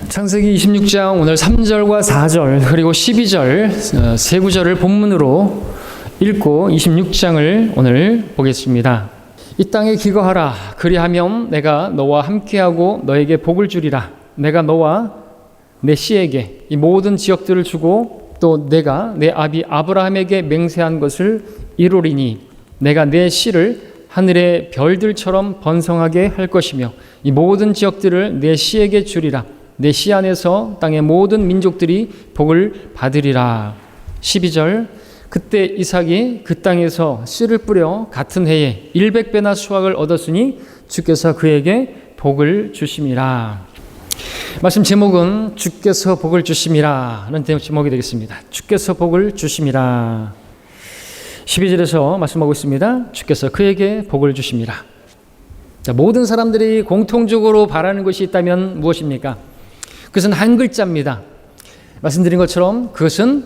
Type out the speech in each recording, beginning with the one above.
창세기 26장 오늘 3절과 4절 그리고 12절 세 구절을 본문으로 읽고 26장을 오늘 보겠습니다. 이 땅에 기거하라. 그리하면 내가 너와 함께하고 너에게 복을 주리라. 내가 너와 내 씨에게 이 모든 지역들을 주고 또 내가 내 아비 아브라함에게 맹세한 것을 이루리니 내가 내 씨를 하늘의 별들처럼 번성하게 할 것이며 이 모든 지역들을 내 씨에게 주리라. 내 씨 안에서 땅의 모든 민족들이 복을 받으리라. 12절 그때 이삭이 그 땅에서 씨를 뿌려 같은 해에 100배나 수확을 얻었으니 주께서 그에게 복을 주심이라. 말씀 제목은 주께서 복을 주심이라 하는 제목이 되겠습니다. 주께서 복을 주심이라. 12절에서 말씀하고 있습니다. 주께서 그에게 복을 주심이라. 자, 모든 사람들이 공통적으로 바라는 것이 있다면 무엇입니까? 그것은 한 글자입니다. 말씀드린 것처럼 그것은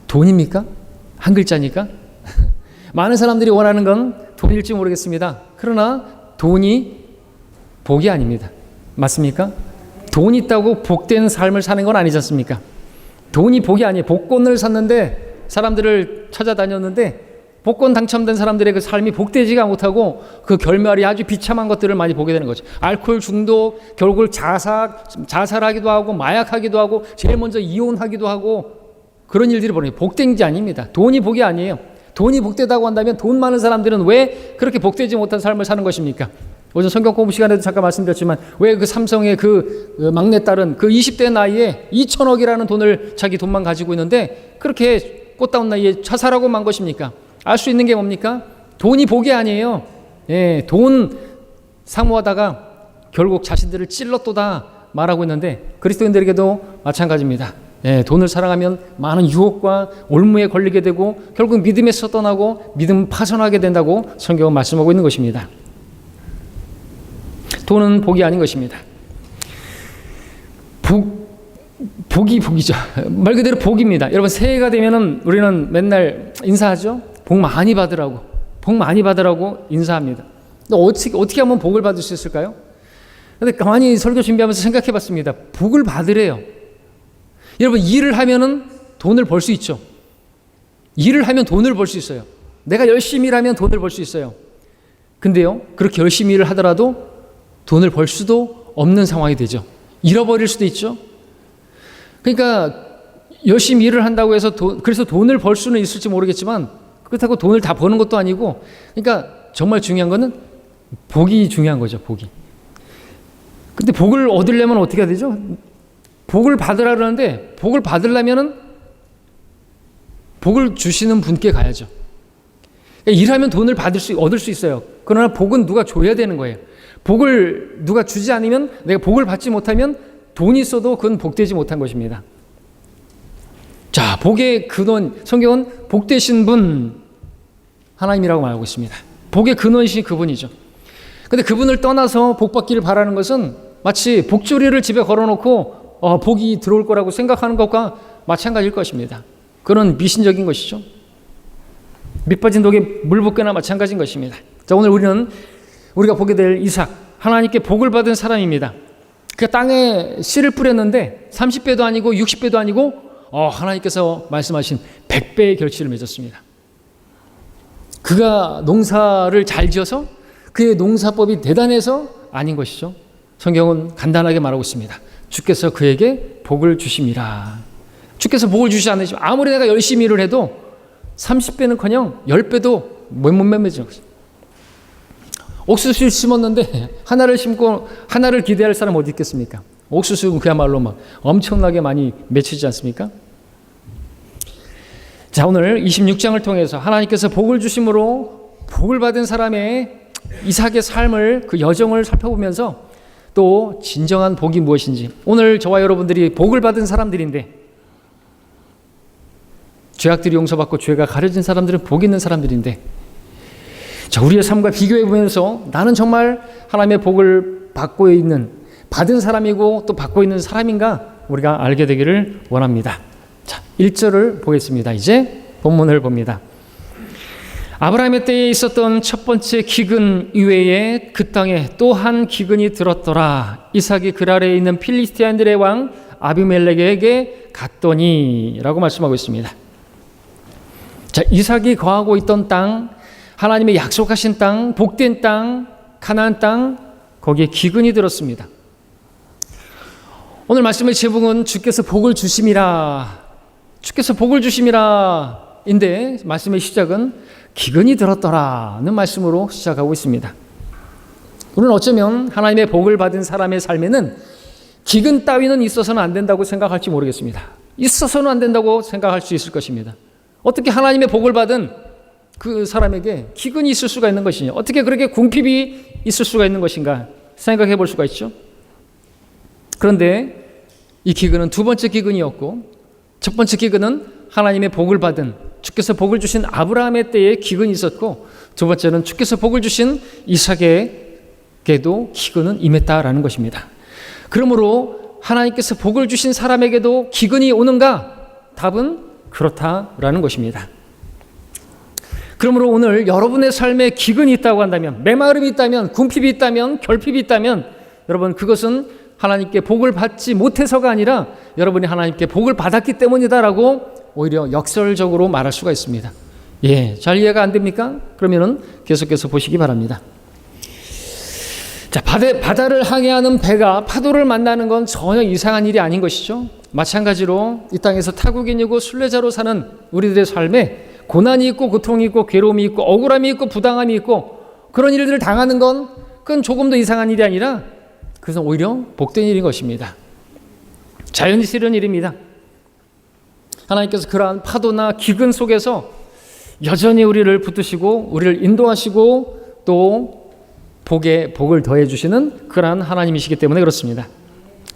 돈입니까? 한 글자니까? 많은 사람들이 원하는 건 돈일지 모르겠습니다. 그러나 돈이 복이 아닙니다. 맞습니까? 돈이 있다고 복된 삶을 사는 건 아니지 않습니까? 돈이 복이 아니에요. 복권을 샀는데 사람들을 찾아다녔는데 복권 당첨된 사람들의 그 삶이 복되지가 못하고 그 결말이 아주 비참한 것들을 많이 보게 되는 거죠. 알코올 중독, 결국 자살하기도 하고 마약하기도 하고 제일 먼저 이혼하기도 하고 그런 일들이 벌어져요. 복된 게 아닙니다. 돈이 복이 아니에요. 돈이 복되다고 한다면 돈 많은 사람들은 왜 그렇게 복되지 못한 삶을 사는 것입니까? 오전 성경 공부 시간에도 잠깐 말씀드렸지만 왜 그 삼성의 그 막내딸은 그 20대 나이에 2천억이라는 돈을 자기 돈만 가지고 있는데 그렇게 꽃다운 나이에 자살하고 만 것입니까? 알 수 있는 게 뭡니까? 돈이 복이 아니에요. 예, 돈 사모하다가 결국 자신들을 찔렀도다 말하고 있는데 그리스도인들에게도 마찬가지입니다. 예, 돈을 사랑하면 많은 유혹과 올무에 걸리게 되고 결국 믿음에서 떠나고 믿음 파손하게 된다고 성경은 말씀하고 있는 것입니다. 돈은 복이 아닌 것입니다. 복이 복이죠. 말 그대로 복입니다. 여러분 새해가 되면은 우리는 맨날 인사하죠. 복 많이 받으라고, 복 많이 받으라고 인사합니다. 근데 어떻게 하면 복을 받을 수 있을까요? 근데 가만히 설교 준비하면서 생각해 봤습니다. 복을 받으래요. 여러분 일을 하면은 돈을 벌 수 있죠. 일을 하면 돈을 벌 수 있어요. 내가 열심히 일하면 돈을 벌 수 있어요. 근데요, 그렇게 열심히 일을 하더라도 돈을 벌 수도 없는 상황이 되죠. 잃어버릴 수도 있죠. 그러니까 열심히 일을 한다고 해서 그래서 돈을 벌 수는 있을지 모르겠지만 그렇다고 돈을 다 버는 것도 아니고 그러니까 정말 중요한 거는 복이 중요한 거죠. 복이. 근데 복을 얻으려면 어떻게 해야 되죠? 복을 받으라 그러는데 복을 받으려면은 복을 주시는 분께 가야죠. 그러니까 일하면 돈을 얻을 수 있어요. 그러나 복은 누가 줘야 되는 거예요. 복을 누가 주지 않으면 내가 복을 받지 못하면 돈이 있어도 그건 복되지 못한 것입니다. 자, 복의 근원, 성경은 복되신 분 하나님이라고 말하고 있습니다. 복의 근원이신 그분이죠. 근데 그분을 떠나서 복 받기를 바라는 것은 마치 복조리를 집에 걸어놓고 복이 들어올 거라고 생각하는 것과 마찬가지일 것입니다. 그런 미신적인 것이죠. 밑빠진 독에 물 붓거나 마찬가지인 것입니다. 자, 오늘 우리가 보게 될 이삭, 하나님께 복을 받은 사람입니다. 그 땅에 씨를 뿌렸는데 30배도 아니고 60배도 아니고 하나님께서 말씀하신 100배의 결실을 맺었습니다. 그가 농사를 잘 지어서 그의 농사법이 대단해서 아닌 것이죠. 성경은 간단하게 말하고 있습니다. 주께서 그에게 복을 주심이라. 주께서 복을 주시지 않으시면 아무리 내가 열심히 일을 해도 30배는커녕 10배도 못 맺는 것이죠. 옥수수를 심었는데 하나를 심고 하나를 기대할 사람 어디 있겠습니까? 옥수수는 그야말로 막 엄청나게 많이 맺히지 않습니까? 자, 오늘 26장을 통해서 하나님께서 복을 주심으로 복을 받은 사람의 이삭의 삶을 그 여정을 살펴보면서 또 진정한 복이 무엇인지 오늘 저와 여러분들이 복을 받은 사람들인데 죄악들이 용서받고 죄가 가려진 사람들은 복 있는 사람들인데 자, 우리의 삶과 비교해 보면서 나는 정말 하나님의 복을 받은 사람이고 또 받고 있는 사람인가 우리가 알게 되기를 원합니다. 자, 1절을 보겠습니다. 이제 본문을 봅니다. 아브라함의 때에 있었던 첫 번째 기근 이외에 그 땅에 또 한 기근이 들었더라. 이삭이 그랄에 있는 필리스티아인들의 왕 아비멜렉에게 갔더니 라고 말씀하고 있습니다. 자, 이삭이 거하고 있던 땅, 하나님의 약속하신 땅, 복된 땅, 가나안 땅, 거기에 기근이 들었습니다. 오늘 말씀의 제목은 주께서 복을 주심이라, 주께서 복을 주심이라 인데, 말씀의 시작은 기근이 들었더라는 말씀으로 시작하고 있습니다. 우리는 어쩌면 하나님의 복을 받은 사람의 삶에는 기근 따위는 있어서는 안 된다고 생각할지 모르겠습니다. 있어서는 안 된다고 생각할 수 있을 것입니다. 어떻게 하나님의 복을 받은 그 사람에게 기근이 있을 수가 있는 것이냐, 어떻게 그렇게 궁핍이 있을 수가 있는 것인가 생각해 볼 수가 있죠. 그런데 이 기근은 두 번째 기근이었고, 첫 번째 기근은 하나님의 복을 받은, 주께서 복을 주신 아브라함의 때에 기근이 있었고, 두 번째는 주께서 복을 주신 이삭에게도 기근은 임했다라는 것입니다. 그러므로 하나님께서 복을 주신 사람에게도 기근이 오는가? 답은 그렇다라는 것입니다. 그러므로 오늘 여러분의 삶에 기근이 있다고 한다면, 메마름이 있다면, 궁핍이 있다면, 결핍이 있다면, 여러분 그것은 하나님께 복을 받지 못해서가 아니라 여러분이 하나님께 복을 받았기 때문이다라고 오히려 역설적으로 말할 수가 있습니다. 예, 잘 이해가 안 됩니까? 그러면은 계속해서 보시기 바랍니다. 자, 바다를 항해하는 배가 파도를 만나는 건 전혀 이상한 일이 아닌 것이죠. 마찬가지로 이 땅에서 타국인이고 순례자로 사는 우리들의 삶에 고난이 있고 고통이 있고 괴로움이 있고 억울함이 있고 부당함이 있고 그런 일들을 당하는 건 그건 조금 더 이상한 일이 아니라 그것은 오히려 복된 일인 것입니다. 자연스러운 일입니다. 하나님께서 그러한 파도나 기근 속에서 여전히 우리를 붙드시고 우리를 인도하시고 또 복을 더해 주시는 그러한 하나님이시기 때문에 그렇습니다.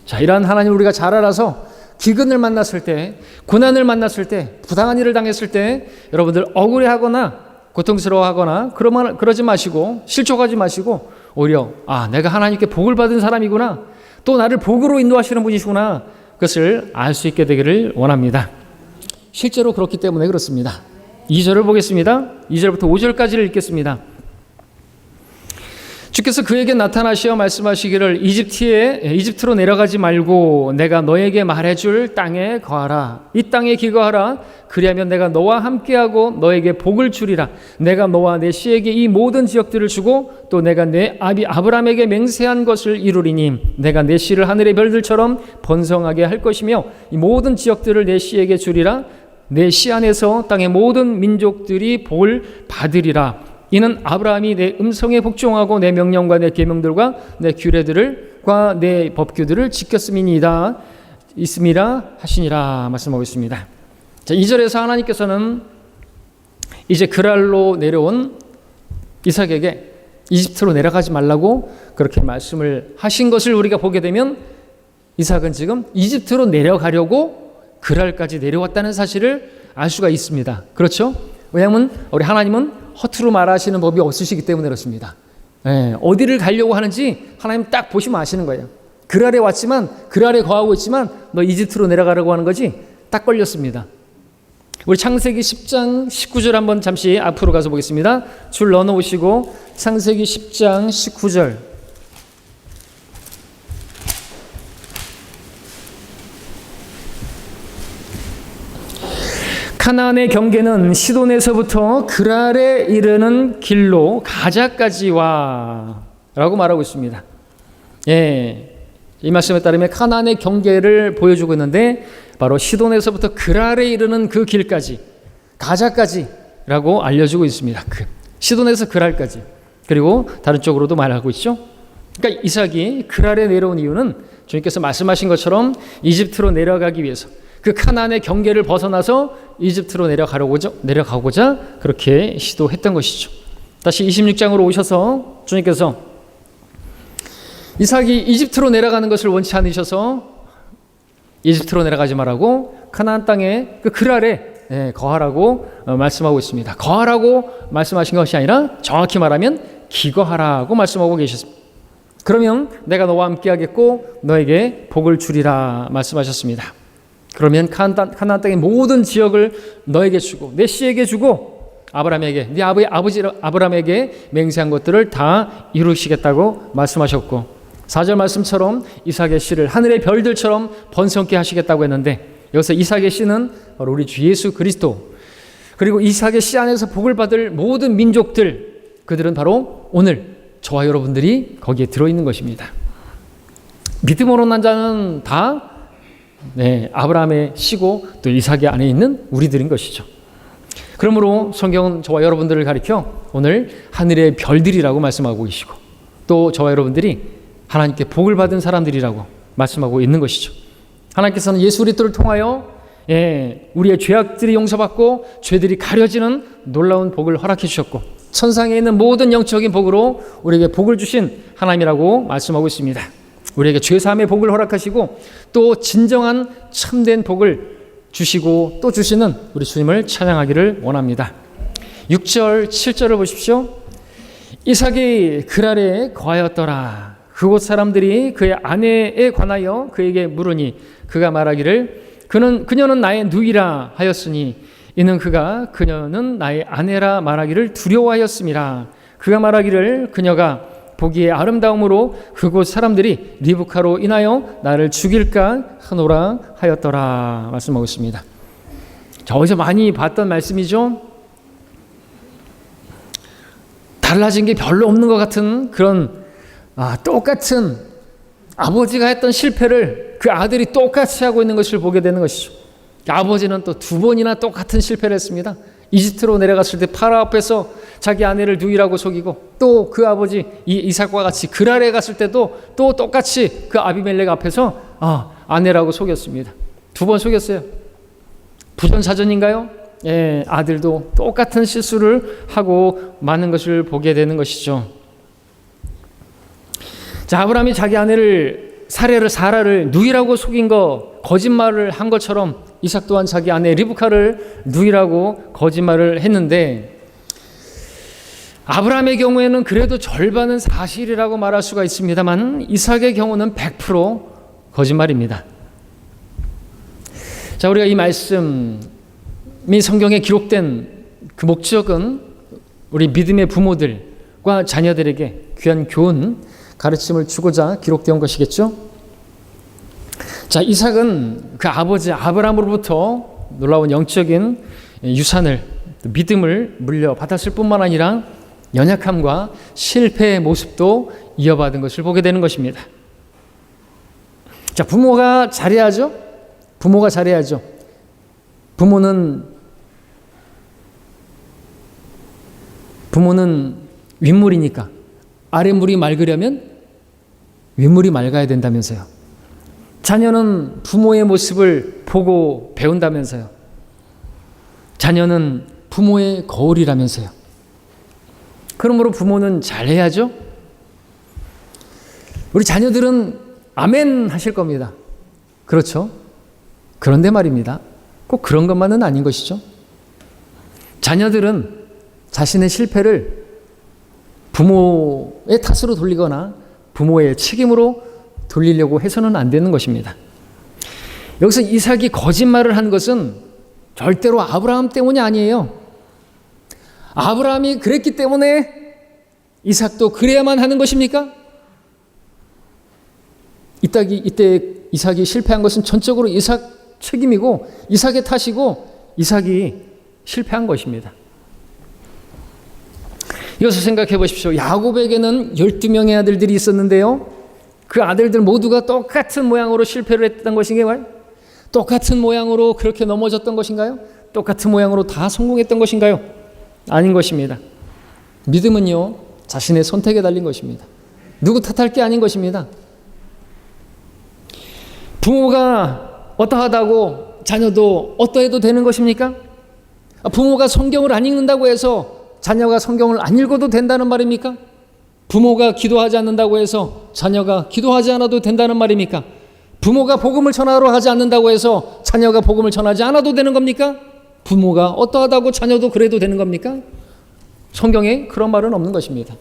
자, 이러한 하나님을 우리가 잘 알아서 기근을 만났을 때, 고난을 만났을 때, 부당한 일을 당했을 때 여러분들 억울해하거나 고통스러워하거나 그러지 마시고 실족하지 마시고 오히려 내가 하나님께 복을 받은 사람이구나, 또 나를 복으로 인도하시는 분이시구나, 그것을 알 수 있게 되기를 원합니다. 실제로 그렇기 때문에 그렇습니다. 2절을 보겠습니다. 2절부터 5절까지를 읽겠습니다. 주께서 그에게 나타나시어 말씀하시기를 이집트로 내려가지 말고 내가 너에게 말해줄 땅에 거하라. 이 땅에 기거하라. 그리하면 내가 너와 함께하고 너에게 복을 주리라. 내가 너와 내 씨에게 이 모든 지역들을 주고 또 내가 내 아비 아브라함에게 맹세한 것을 이루리니 내가 내 씨를 하늘의 별들처럼 번성하게 할 것이며 이 모든 지역들을 내 씨에게 주리라. 내 씨 안에서 땅의 모든 민족들이 복을 받으리라. 이는 아브라함이 내 음성에 복종하고 내 명령과 내 계명들과 내 규례들과 내 법규들을 지켰음이니이다 있음이라 하시니라 말씀하고 있습니다. 자, 2절에서 하나님께서는 이제 그랄로 내려온 이삭에게 이집트로 내려가지 말라고 그렇게 말씀을 하신 것을 우리가 보게 되면 이삭은 지금 이집트로 내려가려고 그랄까지 내려왔다는 사실을 알 수가 있습니다. 그렇죠? 왜냐하면 우리 하나님은 허투루 말하시는 법이 없으시기 때문에 그렇습니다. 어디를 가려고 하는지 하나님 딱 보시면 아시는 거예요. 그랄에 왔지만, 그랄에 거하고 있지만 너 이집트로 내려가려고 하는 거지? 딱 걸렸습니다. 우리 창세기 10장 19절 한번 잠시 앞으로 가서 보겠습니다. 줄 넣어놓으시고 창세기 10장 19절. 가나안의 경계는 시돈에서부터 그랄에 이르는 길로 가자까지와 라고 말하고 있습니다. 예, 이 말씀에 따르면 가나안의 경계를 보여주고 있는데 바로 시돈에서부터 그랄에 이르는 그 길까지, 가자까지라고 알려주고 있습니다. 시돈에서 그랄까지. 그리고 다른 쪽으로도 말하고 있죠. 그러니까 이삭이 그랄에 내려온 이유는 주님께서 말씀하신 것처럼 이집트로 내려가기 위해서 그 가나안의 경계를 벗어나서 이집트로 내려가고자 그렇게 시도했던 것이죠. 다시 26장으로 오셔서 주님께서 이삭이 이집트로 내려가는 것을 원치 않으셔서 이집트로 내려가지 말라고 가나안 땅에 그 그랄에 거하라고 말씀하고 있습니다. 거하라고 말씀하신 것이 아니라 정확히 말하면 기거하라고 말씀하고 계셨습니다. 그러면 내가 너와 함께 하겠고 너에게 복을 주리라 말씀하셨습니다. 그러면 가나안 땅의 모든 지역을 너에게 주고 내 씨에게 주고 아브라함에게 네 아버지 아브라함에게 맹세한 것들을 다 이루시겠다고 말씀하셨고 4절 말씀처럼 이삭의 씨를 하늘의 별들처럼 번성케 하시겠다고 했는데 여기서 이삭의 씨는 바로 우리 주 예수 그리스도 그리고 이삭의 씨 안에서 복을 받을 모든 민족들 그들은 바로 오늘 저와 여러분들이 거기에 들어있는 것입니다. 믿음으로 난 자는 다 아브라함의 씨고 또 이삭의 안에 있는 우리들인 것이죠. 그러므로 성경은 저와 여러분들을 가리켜 오늘 하늘의 별들이라고 말씀하고 계시고 또 저와 여러분들이 하나님께 복을 받은 사람들이라고 말씀하고 있는 것이죠. 하나님께서는 예수 그리스도를 통하여 우리의 죄악들이 용서받고 죄들이 가려지는 놀라운 복을 허락해 주셨고 천상에 있는 모든 영적인 복으로 우리에게 복을 주신 하나님이라고 말씀하고 있습니다. 우리에게 죄사함의 복을 허락하시고 또 진정한 참된 복을 주시고 또 주시는 우리 주님을 찬양하기를 원합니다. 6절 7절을 보십시오. 이삭이 그랄에 거하였더라. 그곳 사람들이 그의 아내에 관하여 그에게 물으니 그가 말하기를 그녀는 나의 누이라 하였으니 이는 그녀는 나의 아내라 말하기를 두려워하였음이라. 그가 말하기를 그녀가 보기에 아름다움으로 그곳 사람들이 리브카로 인하여 나를 죽일까 하노라 하였더라 말씀하고 있습니다. 자, 어디서 많이 봤던 말씀이죠. 달라진 게 별로 없는 것 같은 그런 똑같은 아버지가 했던 실패를 그 아들이 똑같이 하고 있는 것을 보게 되는 것이죠. 아버지는 또 2번이나 똑같은 실패를 했습니다. 이집트로 내려갔을 때 파라 앞에서 자기 아내를 누이라고 속이고 또 그 아버지 이삭과 같이 그랄에 갔을 때도 또 똑같이 그 아비멜렉 앞에서 아내라고 속였습니다. 2번 속였어요. 부전사전인가요? 아들도 똑같은 실수를 하고 마는 것을 보게 되는 것이죠. 자, 아브라함이 자기 아내를 사라를 누이라고 속인 거 거짓말을 한 것처럼 이삭 또한 자기 아내 리브카를 누이라고 거짓말을 했는데 아브라함의 경우에는 그래도 절반은 사실이라고 말할 수가 있습니다만 이삭의 경우는 100% 거짓말입니다. 자, 우리가 이 말씀이 성경에 기록된 그 목적은 우리 믿음의 부모들과 자녀들에게 귀한 교훈, 가르침을 주고자 기록되어 온 것이겠죠. 자, 이삭은 그 아버지 아브라함으로부터 놀라운 영적인 유산을 믿음을 물려받았을 뿐만 아니라 연약함과 실패의 모습도 이어받은 것을 보게 되는 것입니다. 자, 부모가 잘해야죠. 부모는 윗물이니까 아랫물이 맑으려면 윗물이 맑아야 된다면서요. 자녀는 부모의 모습을 보고 배운다면서요. 자녀는 부모의 거울이라면서요. 그러므로 부모는 잘해야죠. 우리 자녀들은 아멘 하실 겁니다. 그렇죠? 그런데 말입니다. 꼭 그런 것만은 아닌 것이죠. 자녀들은 자신의 실패를 부모의 탓으로 돌리거나 부모의 책임으로 돌리려고 해서는 안 되는 것입니다. 여기서 이삭이 거짓말을 한 것은 절대로 아브라함 때문이 아니에요. 아브라함이 그랬기 때문에 이삭도 그래야만 하는 것입니까? 이때 이삭이 실패한 것은 전적으로 이삭 책임이고 이삭의 탓이고 이삭이 실패한 것입니다. 이것을 생각해 보십시오. 야곱에게는 12명의 아들들이 있었는데요. 그 아들들 모두가 똑같은 모양으로 실패를 했던 것인가요? 똑같은 모양으로 그렇게 넘어졌던 것인가요? 똑같은 모양으로 다 성공했던 것인가요? 아닌 것입니다. 믿음은요, 자신의 선택에 달린 것입니다. 누구 탓할 게 아닌 것입니다. 부모가 어떠하다고 자녀도 어떠해도 되는 것입니까? 부모가 성경을 안 읽는다고 해서 자녀가 성경을 안 읽어도 된다는 말입니까? 부모가 기도하지 않는다고 해서 자녀가 기도하지 않아도 된다는 말입니까? 부모가 복음을 전하러 하지 않는다고 해서 자녀가 복음을 전하지 않아도 되는 겁니까? 부모가 어떠하다고 자녀도 그래도 되는 겁니까? 성경에 그런 말은 없는 것입니다.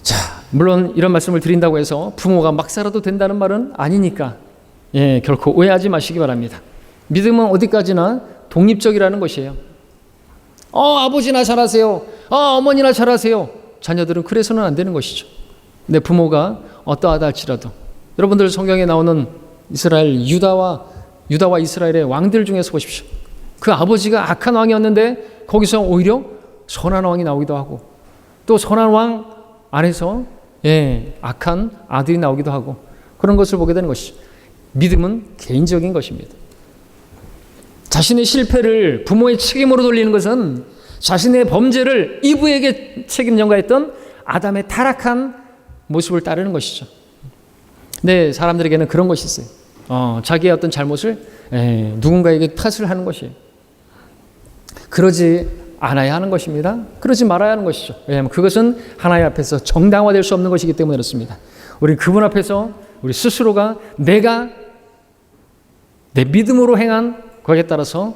자, 물론 이런 말씀을 드린다고 해서 부모가 막 살아도 된다는 말은 아니니까 결코 오해하지 마시기 바랍니다. 믿음은 어디까지나 독립적이라는 것이에요. 아버지나 잘하세요. 어머니나 잘하세요. 자녀들은 그래서는 안 되는 것이죠. 내 부모가 어떠하다 할지라도. 여러분들 성경에 나오는 이스라엘 유다와 이스라엘의 왕들 중에서 보십시오. 그 아버지가 악한 왕이었는데 거기서 오히려 선한 왕이 나오기도 하고, 또 선한 왕 안에서 악한 아들이 나오기도 하고, 그런 것을 보게 되는 것이죠. 믿음은 개인적인 것입니다. 자신의 실패를 부모의 책임으로 돌리는 것은 자신의 범죄를 이브에게 책임 전가했던 아담의 타락한 모습을 따르는 것이죠. 네, 사람들에게는 그런 것이 있어요. 자기의 어떤 잘못을 누군가에게 탓을 하는 것이에요. 그러지 않아야 하는 것입니다. 그러지 말아야 하는 것이죠. 왜냐하면 그것은 하나님 앞에서 정당화될 수 없는 것이기 때문에 그렇습니다. 우리 그분 앞에서 우리 스스로가 내가 내 믿음으로 행한 거기에 따라서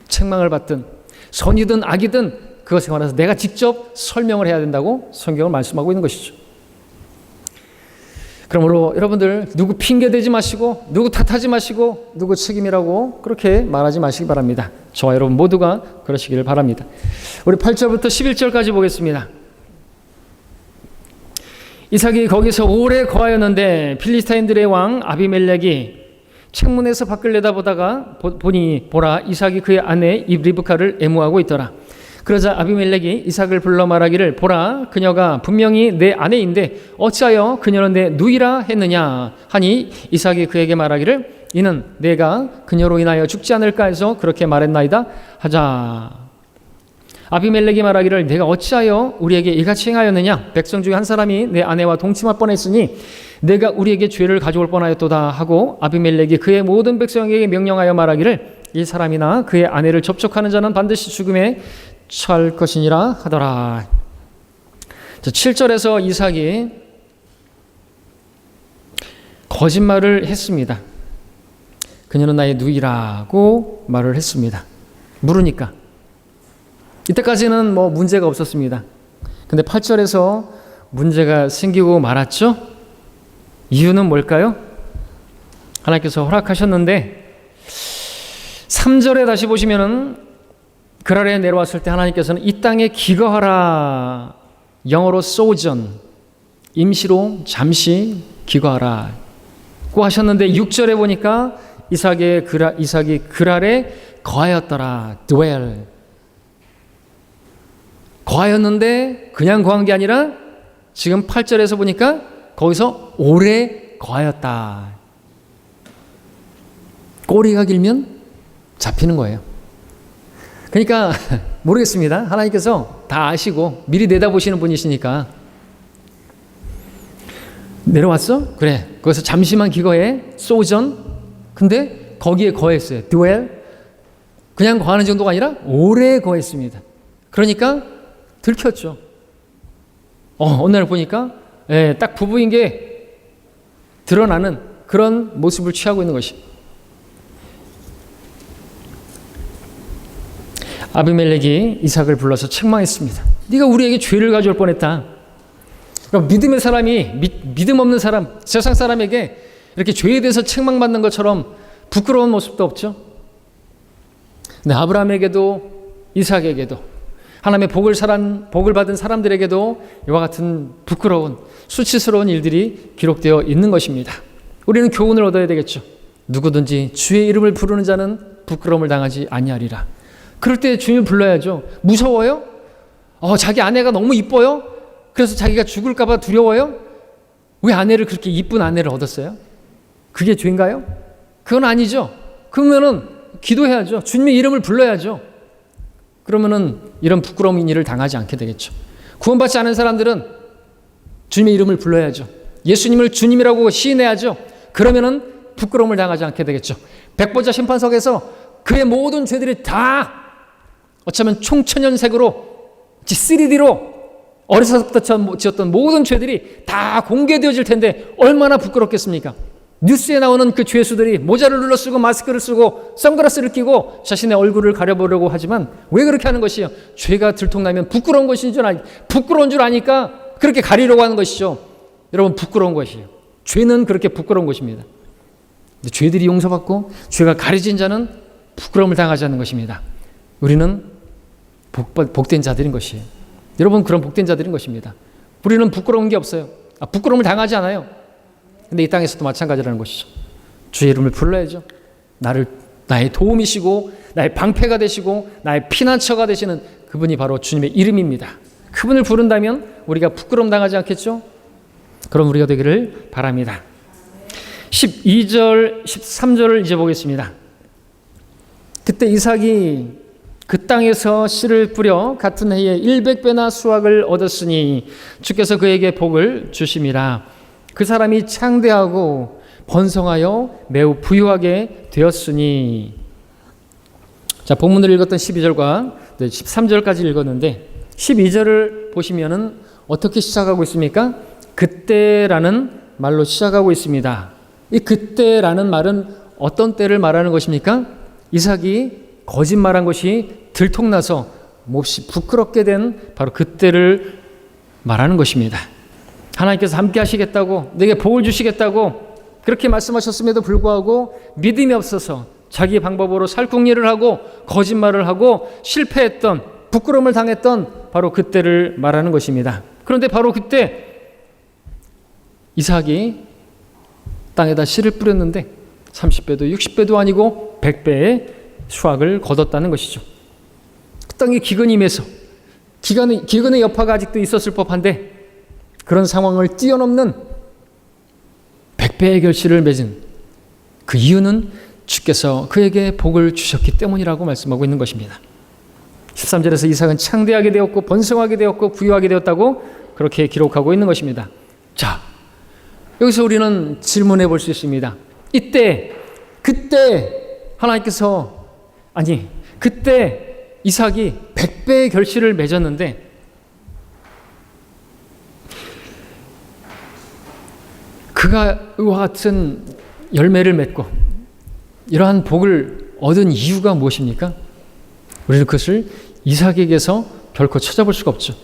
책망을 받든 선이든 악이든 그것에 관해서 내가 직접 설명을 해야 된다고 성경은 말씀하고 있는 것이죠. 그러므로 여러분들 누구 핑계대지 마시고, 누구 탓하지 마시고, 누구 책임이라고 그렇게 말하지 마시기 바랍니다. 저와 여러분 모두가 그러시기를 바랍니다. 우리 8절부터 11절까지 보겠습니다. 이삭이 거기서 오래 거하였는데 필리스타인들의 왕 아비멜렉이 창문에서 밖을 내다보다가 보라, 이삭이 그의 아내 리브카를 애무하고 있더라. 그러자 아비멜렉이 이삭을 불러 말하기를, 보라, 그녀가 분명히 내 아내인데 어찌하여 그녀는 내 누이라 했느냐 하니, 이삭이 그에게 말하기를, 이는 내가 그녀로 인하여 죽지 않을까 해서 그렇게 말했나이다 하자. 아비멜렉이 말하기를, 내가 어찌하여 우리에게 이같이 행하였느냐? 백성 중에 한 사람이 내 아내와 동침할 뻔했으니 내가 우리에게 죄를 가져올 뻔하였도다 하고, 아비멜렉이 그의 모든 백성에게 명령하여 말하기를, 이 사람이나 그의 아내를 접촉하는 자는 반드시 죽음에 처할 것이니라 하더라. 7절에서 이삭이 거짓말을 했습니다. 그녀는 나의 누이라고 말을 했습니다. 물으니까. 이때까지는 문제가 없었습니다. 근데 8절에서 문제가 생기고 말았죠. 이유는 뭘까요? 하나님께서 허락하셨는데 3절에 다시 보시면은 그랄에 내려왔을 때 하나님께서는 이 땅에 기거하라, 영어로 sojourn, 임시로 잠시 기거하라고 하셨는데 6절에 보니까 이삭이 그랄에 거하였더라, dwell. 거하였는데 그냥 거한 게 아니라 지금 8절에서 보니까 거기서 오래 거하였다. 꼬리가 길면 잡히는 거예요. 그러니까 모르겠습니다. 하나님께서 다 아시고 미리 내다보시는 분이시니까, 내려왔어? 그래, 거기서 잠시만 기거해, sojourn. 근데 거기에 거했어요, dwell. 그냥 거하는 정도가 아니라 오래 거했습니다. 그러니까 들켰죠. 어느 날 보니까 딱 부부인 게 드러나는 그런 모습을 취하고 있는 것이. 아비멜렉이 이삭을 불러서 책망했습니다. 네가 우리에게 죄를 가져올 뻔했다. 그럼 믿음의 사람이 믿음 없는 사람, 세상 사람에게 이렇게 죄에 대해서 책망받는 것처럼 부끄러운 모습도 없죠. 근데 아브라함에게도 이삭에게도 하나님의 복을 받은 사람들에게도 이와 같은 부끄러운 수치스러운 일들이 기록되어 있는 것입니다. 우리는 교훈을 얻어야 되겠죠. 누구든지 주의 이름을 부르는 자는 부끄러움을 당하지 아니하리라. 그럴 때 주님을 불러야죠. 무서워요? 자기 아내가 너무 이뻐요? 그래서 자기가 죽을까 봐 두려워요? 왜 아내를, 그렇게 이쁜 아내를 얻었어요? 그게 죄인가요? 그건 아니죠. 그러면은 기도해야죠. 주님의 이름을 불러야죠. 그러면은 이런 부끄러운 일을 당하지 않게 되겠죠. 구원받지 않은 사람들은 주님의 이름을 불러야죠. 예수님을 주님이라고 시인해야죠. 그러면은 부끄러움을 당하지 않게 되겠죠. 백보자 심판석에서 그의 모든 죄들이 다 어쩌면 총천연색으로 3D로 어려서부터 지었던 모든 죄들이 다 공개되어질 텐데 얼마나 부끄럽겠습니까? 뉴스에 나오는 그 죄수들이 모자를 눌러 쓰고 마스크를 쓰고 선글라스를 끼고 자신의 얼굴을 가려보려고 하지만 왜 그렇게 하는 것이요? 죄가 들통나면 부끄러운 부끄러운 줄 아니까 그렇게 가리려고 하는 것이죠. 여러분, 부끄러운 것이에요. 죄는 그렇게 부끄러운 것입니다. 근데 죄들이 용서받고 죄가 가려진 자는 부끄러움을 당하지 않는 것입니다. 우리는 복된 자들인 것이에요. 여러분, 그런 복된 자들인 것입니다. 우리는 부끄러운 게 없어요. 부끄러움을 당하지 않아요. 근데 이 땅에서도 마찬가지라는 것이죠. 주의 이름을 불러야죠. 나의 도움이시고 나의 방패가 되시고 나의 피난처가 되시는 그분이 바로 주님의 이름입니다. 그분을 부른다면 우리가 부끄러움 당하지 않겠죠? 그럼 우리가 되기를 바랍니다. 12절, 13절을 이제 보겠습니다. 그때 이삭이 그 땅에서 씨를 뿌려 같은 해에 100배나 수확을 얻었으니 주께서 그에게 복을 주심이라. 그 사람이 창대하고 번성하여 매우 부유하게 되었으니. 자, 본문을 읽었던 12절과 13절까지 읽었는데 12절을 보시면은 어떻게 시작하고 있습니까? 그때라는 말로 시작하고 있습니다. 이 그때라는 말은 어떤 때를 말하는 것입니까? 이삭이 거짓말한 것이 들통나서 몹시 부끄럽게 된 바로 그때를 말하는 것입니다. 하나님께서 함께 하시겠다고, 내게 복을 주시겠다고 그렇게 말씀하셨음에도 불구하고 믿음이 없어서 자기 방법으로 살궁리를 하고 거짓말을 하고 실패했던, 부끄러움을 당했던 바로 그때를 말하는 것입니다. 그런데 바로 그때 이삭이 땅에다 씨를 뿌렸는데 30배도 60배도 아니고 100배의 수확을 거뒀다는 것이죠. 그 땅에 기근이 임해서 기근의 여파가 아직도 있었을 법한데 그런 상황을 뛰어넘는 100배의 결실을 맺은 그 이유는 주께서 그에게 복을 주셨기 때문이라고 말씀하고 있는 것입니다. 13절에서 이삭은 창대하게 되었고 번성하게 되었고 부유하게 되었다고 그렇게 기록하고 있는 것입니다. 자, 여기서 우리는 질문해 볼 수 있습니다. 그때 하나님께서 그때 이삭이 100배의 결실을 맺었는데 그가 이와 같은 열매를 맺고 이러한 복을 얻은 이유가 무엇입니까? 우리는 그것을 이삭에게서 결코 찾아볼 수가 없죠.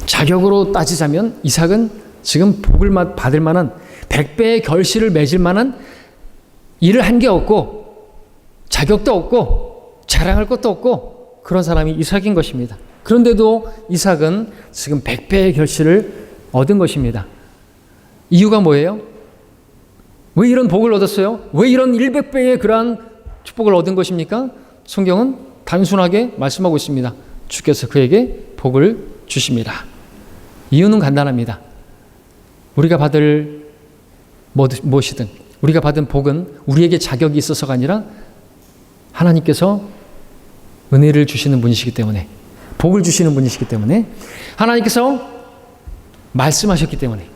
자격으로 따지자면 이삭은 지금 복을 받을 만한 100배의 결실을 맺을 만한 일을 한 게 없고 자격도 없고 자랑할 것도 없고 그런 사람이 이삭인 것입니다. 그런데도 이삭은 지금 100배의 결실을 얻은 것입니다. 이유가 뭐예요? 왜 이런 복을 얻었어요? 왜 이런 100배의 그러한 축복을 얻은 것입니까? 성경은 단순하게 말씀하고 있습니다. 주께서 그에게 복을 주십니다. 이유는 간단합니다. 우리가 받을 무엇이든 우리가 받은 복은 우리에게 자격이 있어서가 아니라 하나님께서 은혜를 주시는 분이시기 때문에, 복을 주시는 분이시기 때문에, 하나님께서 말씀하셨기 때문에,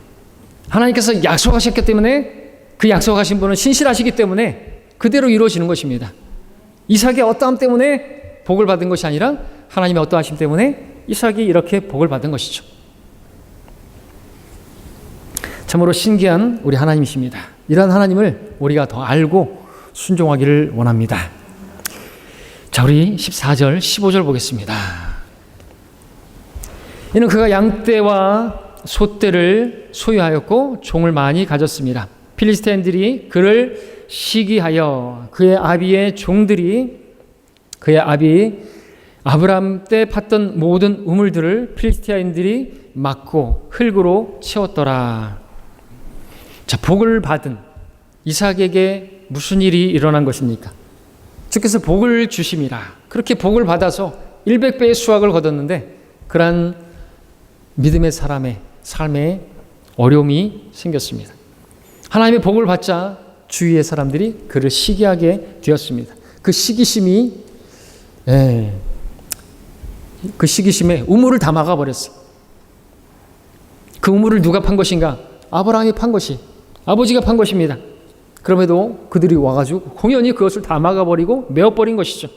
하나님께서 약속하셨기 때문에, 그 약속하신 분은 신실하시기 때문에 그대로 이루어지는 것입니다. 이삭의 어떠함 때문에 복을 받은 것이 아니라 하나님의 어떠하심 때문에 이삭이 이렇게 복을 받은 것이죠. 참으로 신기한 우리 하나님이십니다. 이러한 하나님을 우리가 더 알고 순종하기를 원합니다. 자, 우리 14절, 15절 보겠습니다. 이는 그가 양떼와 소떼를 소유하였고 종을 많이 가졌습니다. 필리스테인들이 그를 시기하여 그의 아비의 종들이 그의 아비 아브람 때 팠던 모든 우물들을 필리스티아인들이 막고 흙으로 채웠더라. 자, 복을 받은 이삭에게 무슨 일이 일어난 것입니까? 주께서 복을 주심이라. 그렇게 복을 받아서 100배의 수확을 거뒀는데 그러한 믿음의 사람의 삶에 어려움이 생겼습니다. 하나님의 복을 받자 주위의 사람들이 그를 시기하게 되었습니다. 그 시기심에 우물을 다 막아버렸어요. 그 우물을 누가 판 것인가? 아브라함이 판 것이, 아버지가 판 것입니다. 그럼에도 그들이 와가지고 공연히 그것을 다 막아버리고 메어버린 것이죠.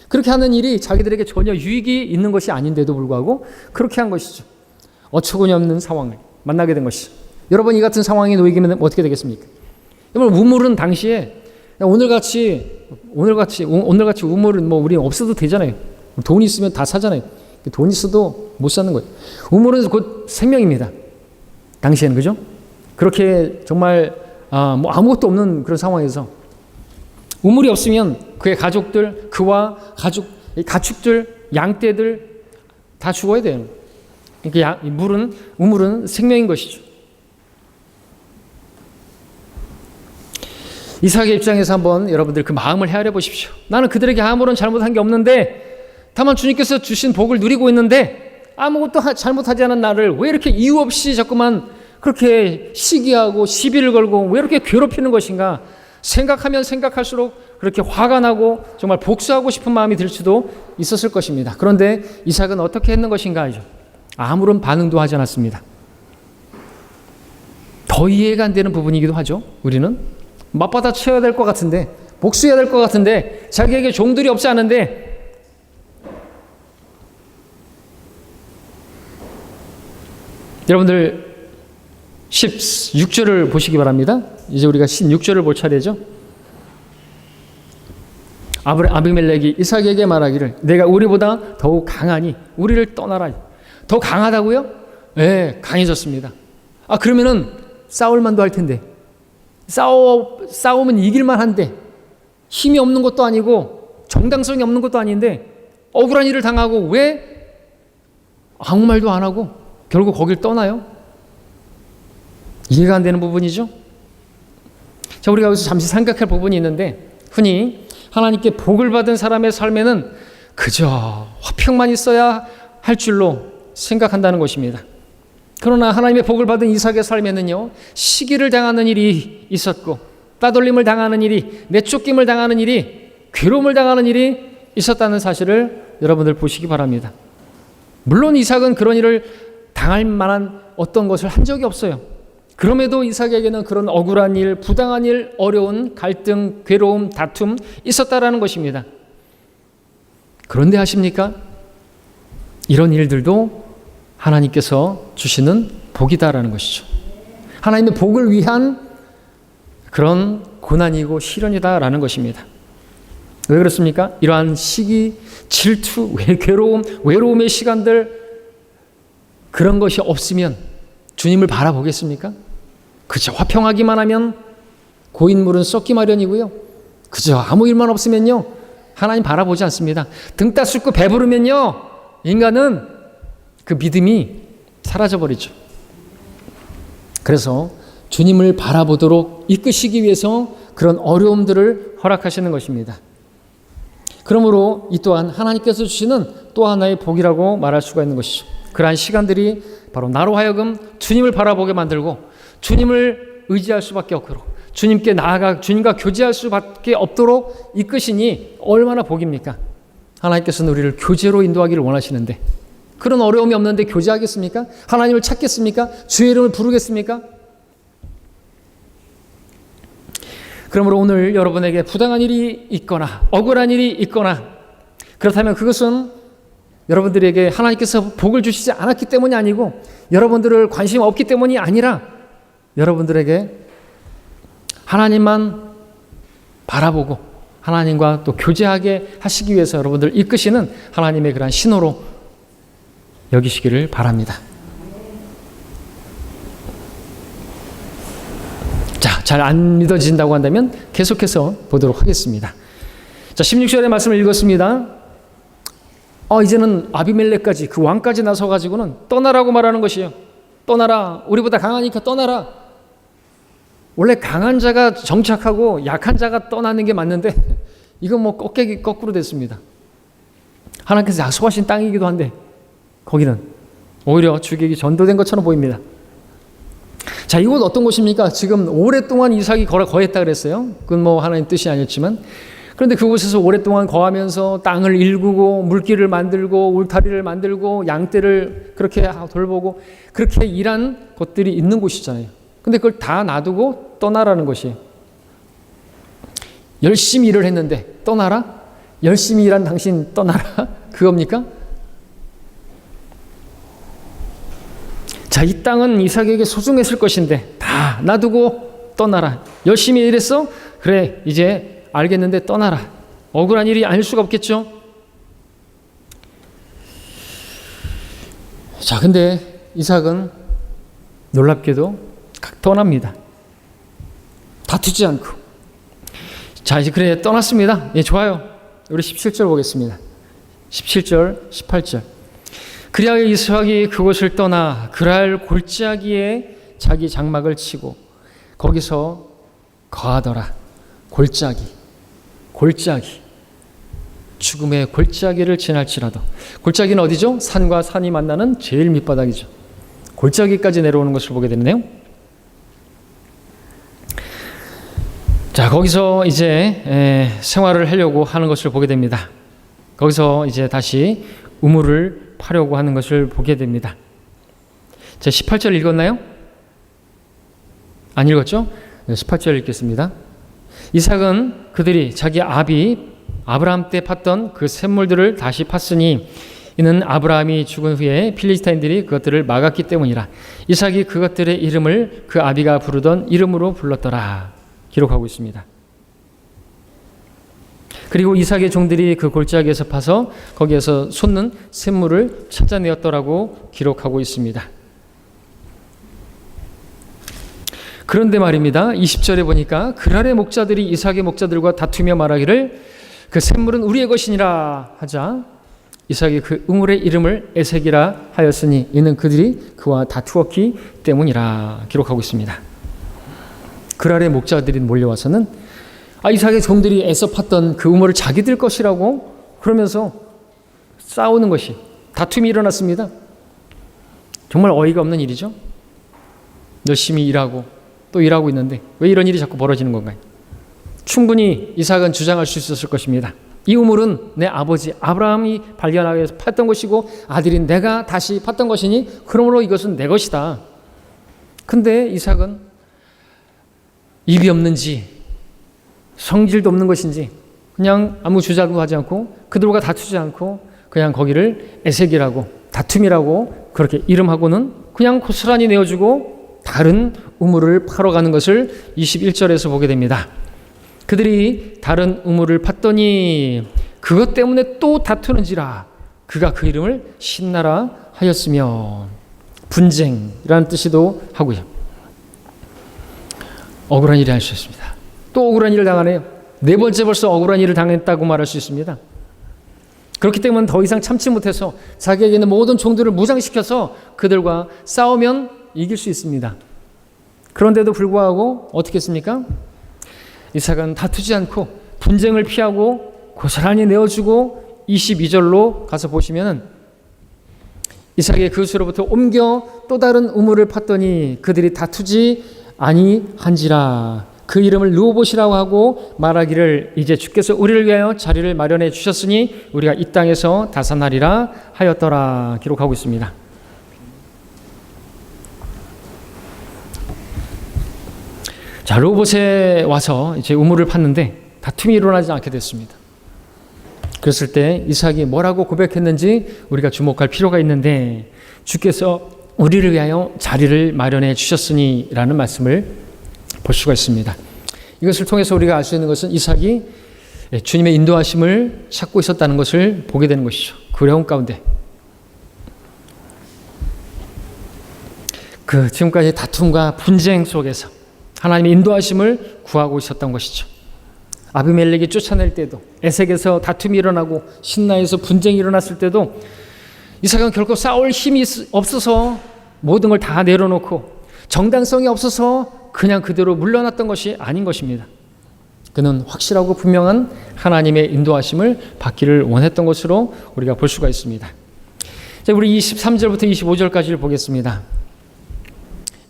그렇게 하는 일이 자기들에게 전혀 유익이 있는 것이 아닌데도 불구하고 그렇게 한 것이죠. 어처구니 없는 상황을 만나게 된 것이죠. 여러분, 이 같은 상황에 놓이면 어떻게 되겠습니까? 여러분, 우물은 당시에 오늘같이 우물은 우리 없어도 되잖아요. 돈 있으면 다 사잖아요. 돈 있어도 못 사는 거예요. 우물은 곧 생명입니다. 당시에는, 그죠? 그렇게 정말 뭐 아무것도 없는 그런 상황에서 우물이 없으면 그의 가족들, 그와 가축들, 양떼들 다 죽어야 돼요. 그러니까 우물은 생명인 것이죠. 이삭의 입장에서 한번 여러분들 그 마음을 헤아려 보십시오. 나는 그들에게 아무런 잘못한 게 없는데 다만 주님께서 주신 복을 누리고 있는데 아무것도 잘못하지 않은 나를 왜 이렇게 이유 없이 자꾸만 그렇게 시기하고 시비를 걸고 왜 이렇게 괴롭히는 것인가 생각하면 생각할수록 그렇게 화가 나고 정말 복수하고 싶은 마음이 들 수도 있었을 것입니다. 그런데 이삭은 어떻게 했는 것인가? 아무런 반응도 하지 않았습니다. 더 이해가 안 되는 부분이기도 하죠. 우리는 맞받아 쳐야 될 것 같은데, 복수해야 될 것 같은데, 자기에게 종들이 없지 않은데, 여러분들 16절을 보시기 바랍니다. 이제 우리가 16절을 볼 차례죠. 아비멜렉이 이삭에게 말하기를 내가 우리보다 더욱 강하니 우리를 떠나라. 더 강하다고요? 네, 강해졌습니다. 그러면은 싸울만도 할 텐데, 싸우면 이길만 한데, 힘이 없는 것도 아니고 정당성이 없는 것도 아닌데 억울한 일을 당하고 왜 아무 말도 안 하고 결국 거길 떠나요? 이해가 안 되는 부분이죠. 자, 우리가 여기서 잠시 생각할 부분이 있는데, 흔히 하나님께 복을 받은 사람의 삶에는 그저 화평만 있어야 할 줄로 생각한다는 것입니다. 그러나 하나님의 복을 받은 이삭의 삶에는요, 시기를 당하는 일이 있었고, 따돌림을 당하는 일이, 내쫓김을 당하는 일이, 괴로움을 당하는 일이 있었다는 사실을 여러분들 보시기 바랍니다. 물론 이삭은 그런 일을 당할 만한 어떤 것을 한 적이 없어요. 그럼에도 이삭에게는 그런 억울한 일, 부당한 일, 어려운 갈등, 괴로움, 다툼 있었다라는 것입니다. 그런데 아십니까? 이런 일들도 하나님께서 주시는 복이다라는 것이죠. 하나님의 복을 위한 그런 고난이고 시련이다라는 것입니다. 왜 그렇습니까? 이러한 시기, 질투, 괴로움, 외로움의 시간들, 그런 것이 없으면 주님을 바라보겠습니까? 그저 화평하기만 하면 고인물은 썩기 마련이고요. 그저 아무 일만 없으면요, 하나님 바라보지 않습니다. 등 따숩고 배부르면요, 인간은 그 믿음이 사라져버리죠. 그래서 주님을 바라보도록 이끄시기 위해서 그런 어려움들을 허락하시는 것입니다. 그러므로 이 또한 하나님께서 주시는 또 하나의 복이라고 말할 수가 있는 것이죠. 그러한 시간들이 바로 나로 하여금 주님을 바라보게 만들고 주님을 의지할 수밖에 없도록, 주님께 나아가 주님과 교제할 수밖에 없도록 이끄시니 얼마나 복입니까? 하나님께서는 우리를 교제로 인도하기를 원하시는데, 그런 어려움이 없는데 교제하겠습니까? 하나님을 찾겠습니까? 주의 이름을 부르겠습니까? 그러므로 오늘 여러분에게 부당한 일이 있거나 억울한 일이 있거나, 그렇다면 그것은 여러분들에게 하나님께서 복을 주시지 않았기 때문이 아니고, 여러분들을 관심 없기 때문이 아니라 여러분들에게 하나님만 바라보고 하나님과 또 교제하게 하시기 위해서 여러분들 이끄시는 하나님의 그러한 신호로 여기시기를 바랍니다. 자, 잘 안 믿어진다고 한다면 계속해서 보도록 하겠습니다. 자, 16절의 말씀을 읽었습니다. 이제는 아비멜렉까지, 그 왕까지 나서가지고는 떠나라고 말하는 것이에요. 떠나라. 우리보다 강하니까 떠나라. 원래 강한 자가 정착하고 약한 자가 떠나는 게 맞는데, 이건 뭐 꺾기 거꾸로 됐습니다. 하나님께서 약속하신 땅이기도 한데 거기는 오히려 죽이기 전도된 것처럼 보입니다. 자, 이곳 어떤 곳입니까? 지금 오랫동안 이삭이 거했다 그랬어요. 그건 뭐 하나님 뜻이 아니었지만, 그런데 그곳에서 오랫동안 거하면서 땅을 일구고 물길을 만들고 울타리를 만들고 양떼를 그렇게 돌보고 그렇게 일한 것들이 있는 곳이잖아요. 근데 그걸 다 놔두고 떠나라는 것이에요. 열심히 일을 했는데 떠나라? 열심히 일한 당신 떠나라? 그겁니까? 자, 이 땅은 이삭에게 소중했을 것인데 다 놔두고 떠나라. 열심히 일했어? 그래, 이제 알겠는데 떠나라. 억울한 일이 아닐 수가 없겠죠. 자, 근데 이삭은 놀랍게도 떠납니다. 다투지 않고. 자, 이제 그래 떠났습니다. 예, 좋아요. 우리 17절 보겠습니다. 17절, 18절. 그리하여 이삭이 그곳을 떠나 그랄 골짜기에 자기 장막을 치고 거기서 거하더라. 골짜기. 죽음의 골짜기를 지날지라도. 골짜기는 어디죠? 산과 산이 만나는 제일 밑바닥이죠. 골짜기까지 내려오는 것을 보게 되네요. 자, 거기서 이제 생활을 하려고 하는 것을 보게 됩니다. 거기서 이제 다시 우물을 파려고 하는 것을 보게 됩니다. 자, 18절 읽었나요? 안 읽었죠? 18절 읽겠습니다. 이삭은 그들이 자기 아비 아브라함 때 팠던 그 샘물들을 다시 팠으니 이는 아브라함이 죽은 후에 필리스타인들이 그것들을 막았기 때문이라. 이삭이 그것들의 이름을 그 아비가 부르던 이름으로 불렀더라. 기록하고 있습니다. 그리고 이삭의 종들이 그 골짜기에서 파서 거기에서 솟는 샘물을 찾아내었더라고 기록하고 있습니다. 그런데 말입니다. 20절에 보니까 그랄의 목자들이 이삭의 목자들과 다투며 말하기를 그 샘물은 우리의 것이니라 하자 이삭이 그 우물의 이름을 에색이라 하였으니 이는 그들이 그와 다투었기 때문이라 기록하고 있습니다. 그랄의 목자들이 몰려와서는 이삭의 종들이 애써 팠던 그 우물을 자기들 것이라고 그러면서 싸우는 것이, 다툼이 일어났습니다. 정말 어이가 없는 일이죠. 열심히 일하고 또 일하고 있는데 왜 이런 일이 자꾸 벌어지는 건가요? 충분히 이삭은 주장할 수 있었을 것입니다. 이 우물은 내 아버지 아브라함이 발견하기 위해서 팠던 것이고 아들인 내가 다시 팠던 것이니 그러므로 이것은 내 것이다. 근데 이삭은 입이 없는지 성질도 없는 것인지 그냥 아무 주장도 하지 않고 그들과 다투지 않고 그냥 거기를 에색이라고 다툼이라고 그렇게 이름하고는 그냥 고스란히 내어주고 다른 우물을 파러 가는 것을 21절에서 보게 됩니다. 그들이 다른 우물을 팠더니 그것 때문에 또 다투는지라 그가 그 이름을 신나라 하였으며 분쟁이라는 뜻이도 하고요. 억울한 일이 할 수 있습니다. 또 억울한 일을 당하네요. 네 번째 벌써 억울한 일을 당했다고 말할 수 있습니다. 그렇기 때문에 더 이상 참지 못해서 자기에게 있는 모든 종들을 무장시켜서 그들과 싸우면 이길 수 있습니다. 그런데도 불구하고 어떻게 했습니까? 이삭은 다투지 않고 분쟁을 피하고 고스란히 내어주고 22절로 가서 보시면 이삭의 그것으로부터 옮겨 또 다른 우물을 팠더니 그들이 다투지 아니한지라 그 이름을 르호봇이라고 하고 말하기를 이제 주께서 우리를 위하여 자리를 마련해 주셨으니 우리가 이 땅에서 다산하리라 하였더라 기록하고 있습니다. 자, 르호봇에 와서 이제 우물을 팠는데 다툼이 일어나지 않게 됐습니다. 그랬을 때 이삭이 뭐라고 고백했는지 우리가 주목할 필요가 있는데 주께서 우리를 위하여 자리를 마련해 주셨으니 라는 말씀을 볼 수가 있습니다. 이것을 통해서 우리가 알 수 있는 것은 이삭이 주님의 인도하심을 찾고 있었다는 것을 보게 되는 것이죠. 그 어려움 가운데 그 지금까지 다툼과 분쟁 속에서 하나님의 인도하심을 구하고 있었던 것이죠. 아비멜렉이 쫓아낼 때도 에색에서 다툼이 일어나고 신나에서 분쟁이 일어났을 때도 이삭은 결코 싸울 힘이 없어서 모든 걸 다 내려놓고 정당성이 없어서 그냥 그대로 물러났던 것이 아닌 것입니다. 그는 확실하고 분명한 하나님의 인도하심을 받기를 원했던 것으로 우리가 볼 수가 있습니다. 자, 우리 23절부터 25절까지를 보겠습니다.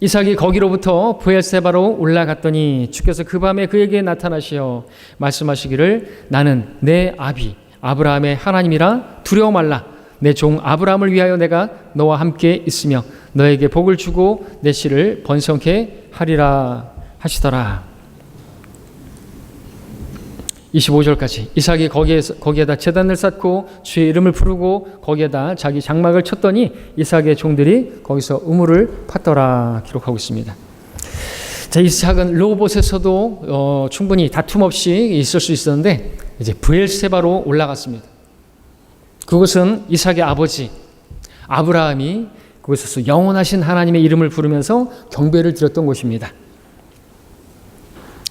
이삭이 거기로부터 브엘세바로 올라갔더니 주께서 그 밤에 그에게 나타나시어 말씀하시기를 나는 내 아비 아브라함의 하나님이라 두려워 말라. 내 종 아브라함을 위하여 내가 너와 함께 있으며 너에게 복을 주고 내 씨를 번성케 하리라 하시더라. 25절까지 이삭이 거기에다 제단을 쌓고 주의 이름을 부르고 거기에다 자기 장막을 쳤더니 이삭의 종들이 거기서 우물을 팠더라 기록하고 있습니다. 자, 이삭은 르호봇에서도 충분히 다툼 없이 있을 수 있었는데 이제 브엘세바로 올라갔습니다. 그것은 이삭의 아버지 아브라함이 그곳에서 영원하신 하나님의 이름을 부르면서 경배를 드렸던 곳입니다.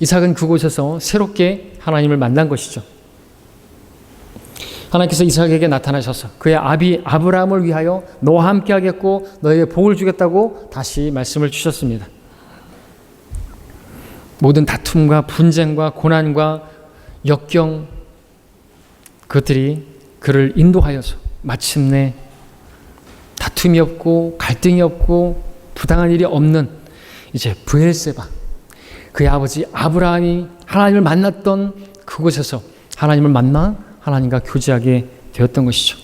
이삭은 그곳에서 새롭게 하나님을 만난 것이죠. 하나님께서 이삭에게 나타나셔서 그의 아비 아브라함을 위하여 너와 함께 하겠고 너에게 복을 주겠다고 다시 말씀을 주셨습니다. 모든 다툼과 분쟁과 고난과 역경, 그것들이 그를 인도하여서 마침내 다툼이 없고 갈등이 없고 부당한 일이 없는 이제 브엘세바, 그의 아버지 아브라함이 하나님을 만났던 그곳에서 하나님을 만나 하나님과 교제하게 되었던 것이죠.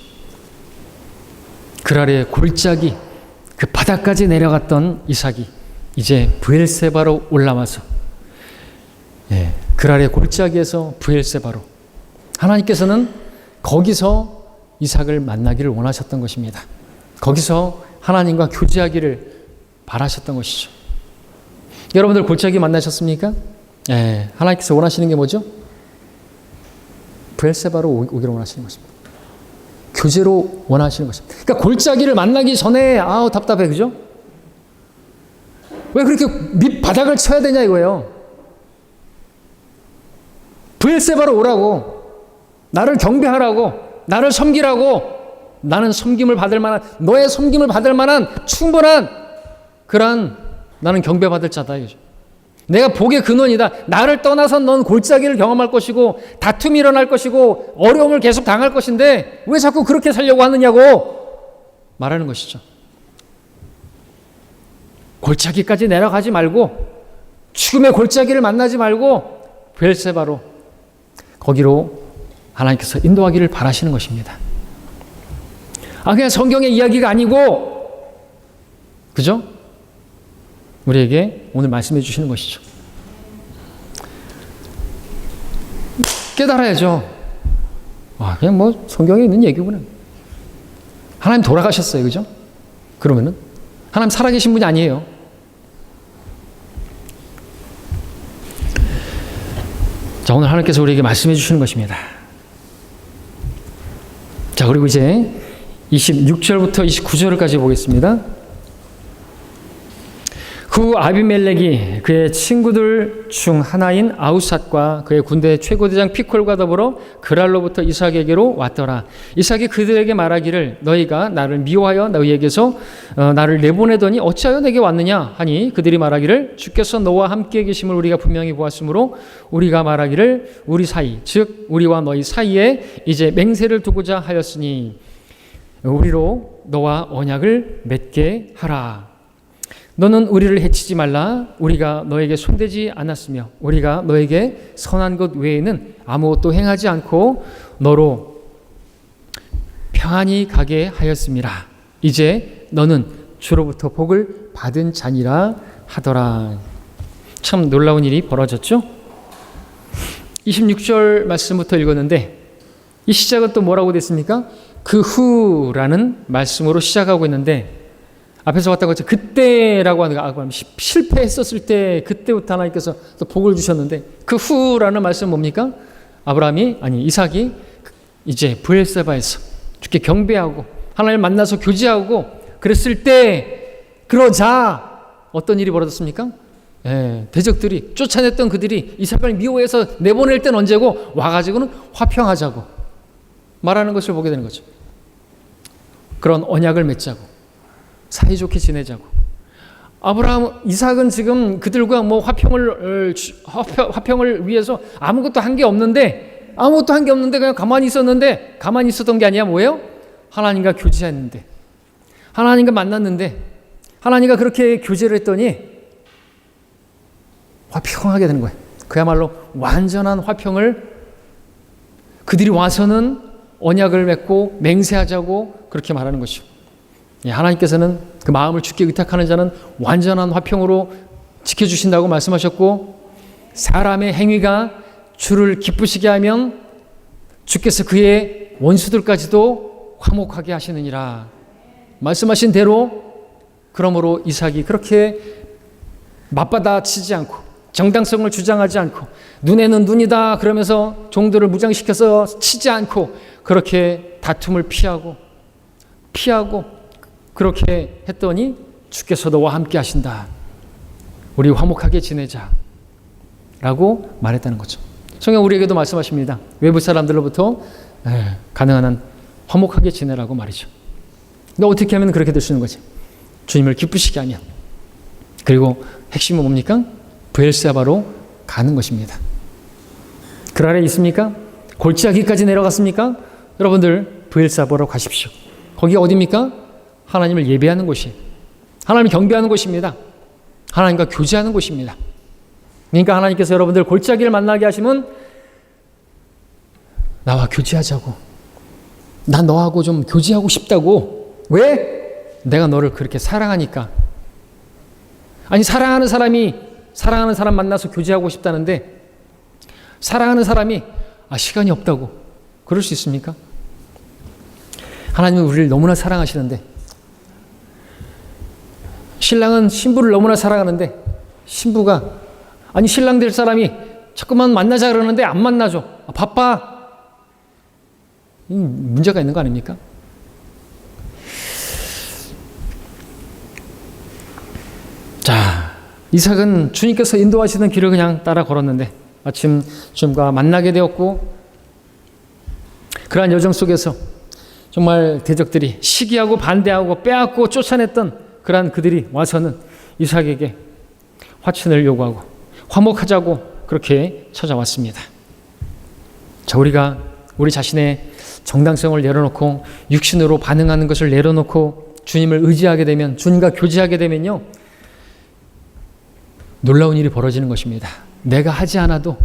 그랄의 골짜기, 그 바닥까지 내려갔던 이삭이 이제 브엘세바로 올라와서 그랄의 골짜기에서 브엘세바로, 하나님께서는 거기서 이삭을 만나기를 원하셨던 것입니다. 거기서 하나님과 교제하기를 바라셨던 것이죠. 여러분들 골짜기 만나셨습니까? 하나님께서 원하시는 게 뭐죠? 브엘세바로 오기를 원하시는 것입니다. 교제로 원하시는 것입니다. 그러니까 골짜기를 만나기 전에 답답해, 그죠? 왜 그렇게 밑바닥을 쳐야 되냐 이거예요. 브엘세바로 오라고, 나를 경배하라고, 나를 섬기라고, 나는 섬김을 받을 만한, 너의 섬김을 받을 만한 충분한 그러한 나는 경배받을 자다 이거죠. 내가 복의 근원이다. 나를 떠나서 넌 골짜기를 경험할 것이고 다툼이 일어날 것이고 어려움을 계속 당할 것인데 왜 자꾸 그렇게 살려고 하느냐고 말하는 것이죠. 골짜기까지 내려가지 말고, 죽음의 골짜기를 만나지 말고 브엘세바로, 거기로 하나님께서 인도하기를 바라시는 것입니다. 그냥 성경의 이야기가 아니고, 그죠? 우리에게 오늘 말씀해 주시는 것이죠. 깨달아야죠. 그냥 성경에 있는 얘기구나. 하나님 돌아가셨어요, 그죠? 그러면은 하나님 살아계신 분이 아니에요. 자, 오늘 하나님께서 우리에게 말씀해 주시는 것입니다. 자, 그리고 이제 26절부터 29절까지 보겠습니다. 후 아비멜렉이 그의 친구들 중 하나인 아우삿과 그의 군대 최고대장 피콜과 더불어 그랄로부터 이삭에게로 왔더라. 이삭이 그들에게 말하기를 너희가 나를 미워하여 너희에게서 나를 내보내더니 어찌하여 내게 왔느냐 하니 그들이 말하기를 주께서 너와 함께 계심을 우리가 분명히 보았으므로 우리가 말하기를 우리 사이 즉 우리와 너희 사이에 이제 맹세를 두고자 하였으니 우리로 너와 언약을 맺게 하라. 너는 우리를 해치지 말라. 우리가 너에게 손대지 않았으며 우리가 너에게 선한 것 외에는 아무것도 행하지 않고 너로 평안히 가게 하였음이라. 이제 너는 주로부터 복을 받은 자니라 하더라. 참 놀라운 일이 벌어졌죠? 26절 말씀부터 읽었는데 이 시작은 또 뭐라고 됐습니까? 그 후라는 말씀으로 시작하고 있는데 앞에서 왔다고 했죠. 그때라고 하는 거, 실패했었을 때 그때부터 하나님께서 또 복을 주셨는데 그 후라는 말씀은 뭡니까? 이삭이 이제 브엘세바에서 주께 경배하고 하나님을 만나서 교제하고 그랬을 때 그러자 어떤 일이 벌어졌습니까? 대적들이 쫓아냈던 그들이 이삭을 미워해서 내보낼 때는 언제고 와가지고는 화평하자고 말하는 것을 보게 되는 거죠. 그런 언약을 맺자고 사이좋게 지내자고. 이삭은 지금 그들과 화평을 위해서 아무것도 한 게 없는데 그냥 가만히 있었던 게 아니야. 뭐예요? 하나님과 교제했는데, 하나님과 만났는데, 하나님과 그렇게 교제를 했더니 화평하게 되는 거예요. 그야말로 완전한 화평을 그들이 와서는 언약을 맺고 맹세하자고 그렇게 말하는 것이죠. 하나님께서는 그 마음을 주께 의탁하는 자는 완전한 화평으로 지켜주신다고 말씀하셨고 사람의 행위가 주를 기쁘시게 하면 주께서 그의 원수들까지도 화목하게 하시느니라 말씀하신 대로 그러므로 이삭이 그렇게 맞받아치지 않고 정당성을 주장하지 않고 눈에는 눈이다 그러면서 종들을 무장시켜서 치지 않고 그렇게 다툼을 피하고 그렇게 했더니 주께서 너와 함께 하신다. 우리 화목하게 지내자. 라고 말했다는 거죠. 성경 우리에게도 말씀하십니다. 외부 사람들로부터 가능한 한 화목하게 지내라고 말이죠. 근데 어떻게 하면 그렇게 될 수 있는 거지? 주님을 기쁘시게 하면. 그리고 핵심은 뭡니까? 브엘세바로 가는 것입니다. 그 아래 있습니까? 골짜기까지 내려갔습니까? 여러분들 브엘세바로 가십시오. 거기 어디입니까? 하나님을 예배하는 곳이에요. 하나님을 경배하는 곳입니다. 하나님과 교제하는 곳입니다. 그러니까 하나님께서 여러분들 골짜기를 만나게 하시면 나와 교제하자고. 난 너하고 좀 교제하고 싶다고. 왜? 내가 너를 그렇게 사랑하니까. 아니 사랑하는 사람 만나서 교제하고 싶다는데 사랑하는 사람이 시간이 없다고 그럴 수 있습니까? 하나님은 우리를 너무나 사랑하시는데 신랑은 신부를 너무나 사랑하는데 신부가 신랑 될 사람이 자꾸만 만나자 그러는데 안 만나죠. 바빠. 문제가 있는 거 아닙니까? 자, 이삭은 주님께서 인도하시는 길을 그냥 따라 걸었는데 마침 주님과 만나게 되었고 그러한 여정 속에서 정말 대적들이 시기하고 반대하고 빼앗고 쫓아냈던 그러한 그들이 와서는 이삭에게 화친을 요구하고 화목하자고 그렇게 찾아왔습니다. 자, 우리가 우리 자신의 정당성을 내려놓고 육신으로 반응하는 것을 내려놓고 주님을 의지하게 되면 주님과 교제하게 되면요 놀라운 일이 벌어지는 것입니다. 내가 하지 않아도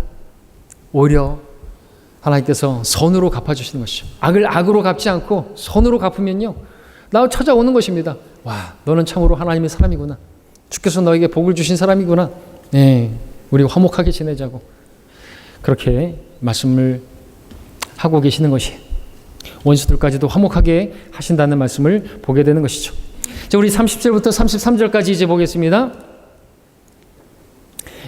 오히려 하나님께서 선으로 갚아주시는 것이죠. 악을 악으로 갚지 않고 선으로 갚으면요 나 찾아오는 것입니다. 와, 너는 참으로 하나님의 사람이구나. 주께서 너에게 복을 주신 사람이구나. 네, 우리 화목하게 지내자고 그렇게 말씀을 하고 계시는 것이 원수들까지도 화목하게 하신다는 말씀을 보게 되는 것이죠. 자, 우리 30절부터 33절까지 이제 보겠습니다.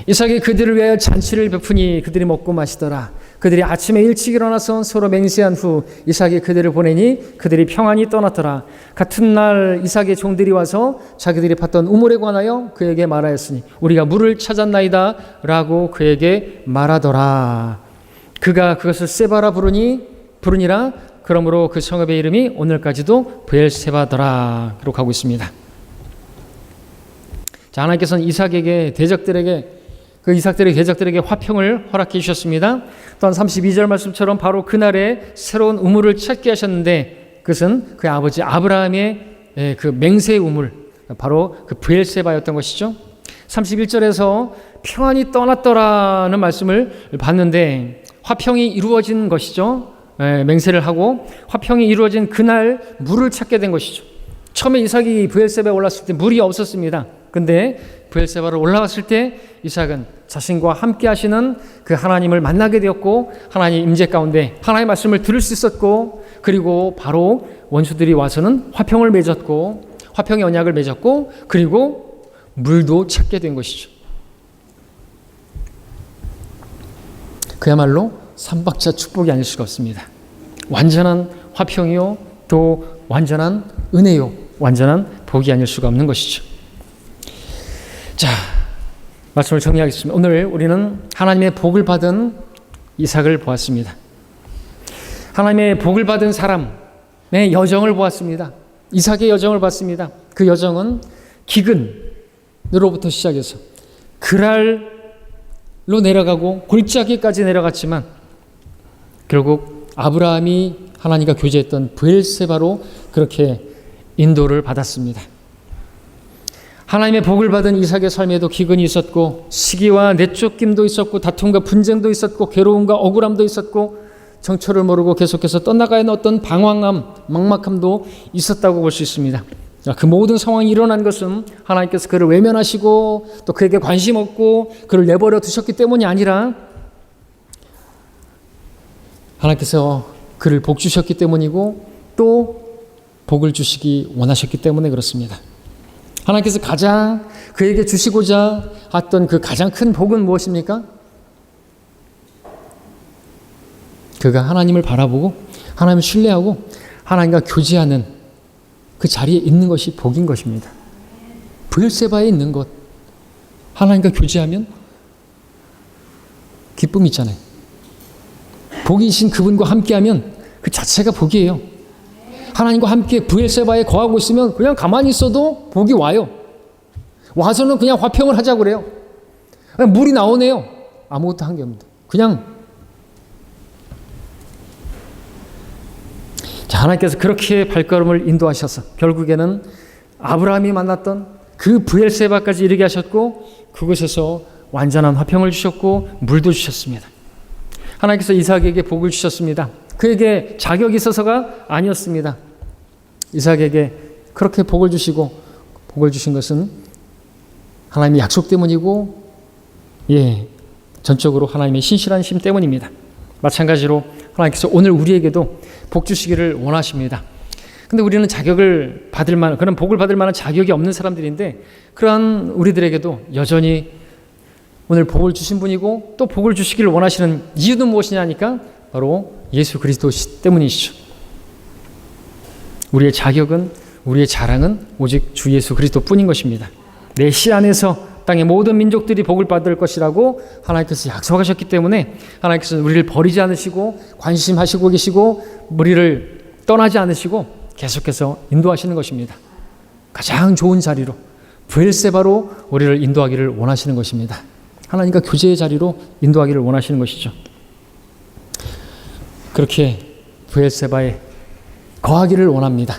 이삭이 그들을 위하여 잔치를 베푸니 그들이 먹고 마시더라. 그들이 아침에 일찍 일어나서 서로 맹세한 후 이삭이 그들을 보내니 그들이 평안히 떠났더라. 같은 날 이삭의 종들이 와서 자기들이 팠던 우물에 관하여 그에게 말하였으니 우리가 물을 찾았나이다 라고 그에게 말하더라. 그가 그것을 세바라 부르니라. 그러므로 그 성읍의 이름이 오늘까지도 브엘세바더라 기록하고 있습니다. 자, 하나님께서는 이삭들의 대적들에게 화평을 허락해 주셨습니다. 또한 32절 말씀처럼 바로 그날에 새로운 우물을 찾게 하셨는데 그것은 그의 아버지 아브라함의 그 맹세의 우물, 바로 그 브엘세바였던 것이죠. 31절에서 평안히 떠났더라는 말씀을 봤는데 화평이 이루어진 것이죠. 맹세를 하고 화평이 이루어진 그날 물을 찾게 된 것이죠. 처음에 이삭이 브엘세바에 올랐을 때 물이 없었습니다. 근데 브엘세바로 올라왔을 때 이삭은 자신과 함께 하시는 그 하나님을 만나게 되었고 하나님 임재 가운데 하나님의 말씀을 들을 수 있었고 그리고 바로 원수들이 와서는 화평을 맺었고 화평의 언약을 맺었고 그리고 물도 찾게 된 것이죠. 그야말로 삼박자 축복이 아닐 수가 없습니다. 완전한 화평이요 또 완전한 은혜요 완전한 복이 아닐 수가 없는 것이죠. 자, 말씀을 정리하겠습니다. 오늘 우리는 하나님의 복을 받은 이삭을 보았습니다. 하나님의 복을 받은 사람의 여정을 보았습니다. 이삭의 여정을 봤습니다. 그 여정은 기근으로부터 시작해서 그랄로 내려가고 골짜기까지 내려갔지만 결국 아브라함이 하나님과 교제했던 브엘세바로 그렇게 인도를 받았습니다. 하나님의 복을 받은 이삭의 삶에도 기근이 있었고 시기와 내쫓김도 있었고 다툼과 분쟁도 있었고 괴로움과 억울함도 있었고 정처를 모르고 계속해서 떠나가야 하는 어떤 방황함, 막막함도 있었다고 볼 수 있습니다. 그 모든 상황이 일어난 것은 하나님께서 그를 외면하시고 또 그에게 관심 없고 그를 내버려 두셨기 때문이 아니라 하나님께서 그를 복 주셨기 때문이고 또 복을 주시기 원하셨기 때문에 그렇습니다. 하나님께서 가장 그에게 주시고자 했던 그 가장 큰 복은 무엇입니까? 그가 하나님을 바라보고 하나님을 신뢰하고 하나님과 교제하는 그 자리에 있는 것이 복인 것입니다. 브엘세바에 있는 것, 하나님과 교제하면 기쁨이 있잖아요. 복이신 그분과 함께하면 그 자체가 복이에요. 하나님과 함께 브엘세바에 거하고 있으면 그냥 가만히 있어도 복이 와요. 와서는 그냥 화평을 하자고 그래요. 그냥 물이 나오네요. 아무것도 한 게 없는데. 그냥. 자, 하나님께서 그렇게 발걸음을 인도하셔서 결국에는 아브라함이 만났던 그 브엘세바까지 이르게 하셨고 그곳에서 완전한 화평을 주셨고 물도 주셨습니다. 하나님께서 이삭에게 복을 주셨습니다. 그에게 자격이 있어서가 아니었습니다. 이삭에게 그렇게 복을 주시고 복을 주신 것은 하나님의 약속 때문이고 전적으로 하나님의 신실한 심 때문입니다. 마찬가지로 하나님께서 오늘 우리에게도 복 주시기를 원하십니다. 근데 우리는 자격을 받을 만한 그런 복을 받을 만한 자격이 없는 사람들인데 그러한 우리들에게도 여전히 오늘 복을 주신 분이고 또 복을 주시기를 원하시는 이유는 무엇이냐니까 바로 예수 그리스도 때문이시죠. 우리의 자격은 우리의 자랑은 오직 주 예수 그리스도 뿐인 것입니다. 내 씨 안에서 땅의 모든 민족들이 복을 받을 것이라고 하나님께서 약속하셨기 때문에 하나님께서 우리를 버리지 않으시고 관심하시고 계시고 우리를 떠나지 않으시고 계속해서 인도하시는 것입니다. 가장 좋은 자리로 브엘세바로 우리를 인도하기를 원하시는 것입니다. 하나님과 교제의 자리로 인도하기를 원하시는 것이죠. 그렇게 브엘세바에 거하기를 원합니다.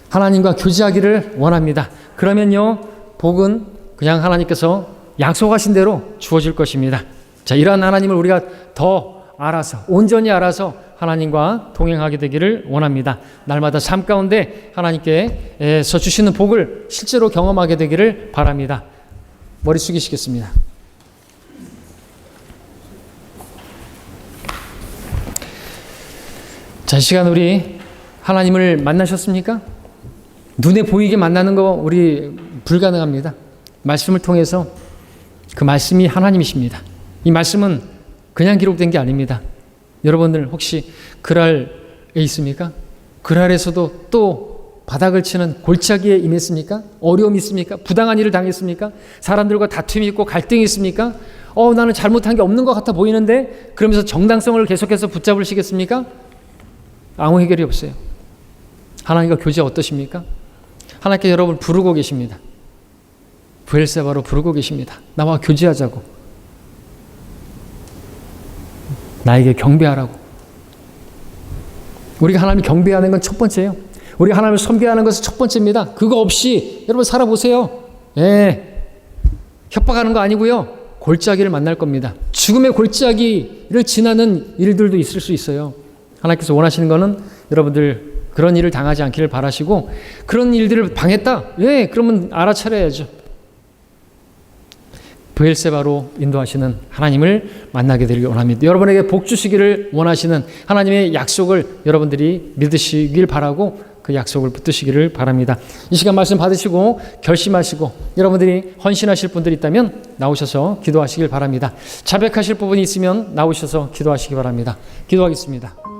하나님과 교제하기를 원합니다. 그러면요 복은 그냥 하나님께서 약속하신 대로 주어질 것입니다. 자, 이러한 하나님을 우리가 더 알아서 온전히 알아서 하나님과 동행하게 되기를 원합니다. 날마다 삶 가운데 하나님께서 주시는 복을 실제로 경험하게 되기를 바랍니다. 머리 숙이시겠습니다. 자, 이 시간 우리 하나님을 만나셨습니까? 눈에 보이게 만나는 거 우리 불가능합니다. 말씀을 통해서 그 말씀이 하나님이십니다. 이 말씀은 그냥 기록된 게 아닙니다. 여러분들 혹시 그랄에 있습니까? 그랄에서도 또 바닥을 치는 골짜기에 임했습니까? 어려움이 있습니까? 부당한 일을 당했습니까? 사람들과 다툼이 있고 갈등이 있습니까? 나는 잘못한 게 없는 것 같아 보이는데 그러면서 정당성을 계속해서 붙잡으시겠습니까? 아무 해결이 없어요. 하나님과 교제 어떠십니까? 하나님께 여러분 부르고 계십니다. 브엘세바로 부르고 계십니다. 나와 교제하자고. 나에게 경배하라고. 우리가 하나님을 경배하는 건 첫 번째예요. 우리가 하나님을 섬겨하는 것은 첫 번째입니다. 그거 없이 여러분 살아보세요. 협박하는 거 아니고요. 골짜기를 만날 겁니다. 죽음의 골짜기를 지나는 일들도 있을 수 있어요. 하나님께서 원하시는 거는 여러분들 그런 일을 당하지 않기를 바라시고 그런 일들을 당했다? 그러면 알아차려야죠. 브엘세바로 인도하시는 하나님을 만나게 되길 원합니다. 여러분에게 복 주시기를 원하시는 하나님의 약속을 여러분들이 믿으시길 바라고 그 약속을 붙드시기를 바랍니다. 이 시간 말씀 받으시고 결심하시고 여러분들이 헌신하실 분들이 있다면 나오셔서 기도하시길 바랍니다. 자백하실 부분이 있으면 나오셔서 기도하시기 바랍니다. 기도하겠습니다.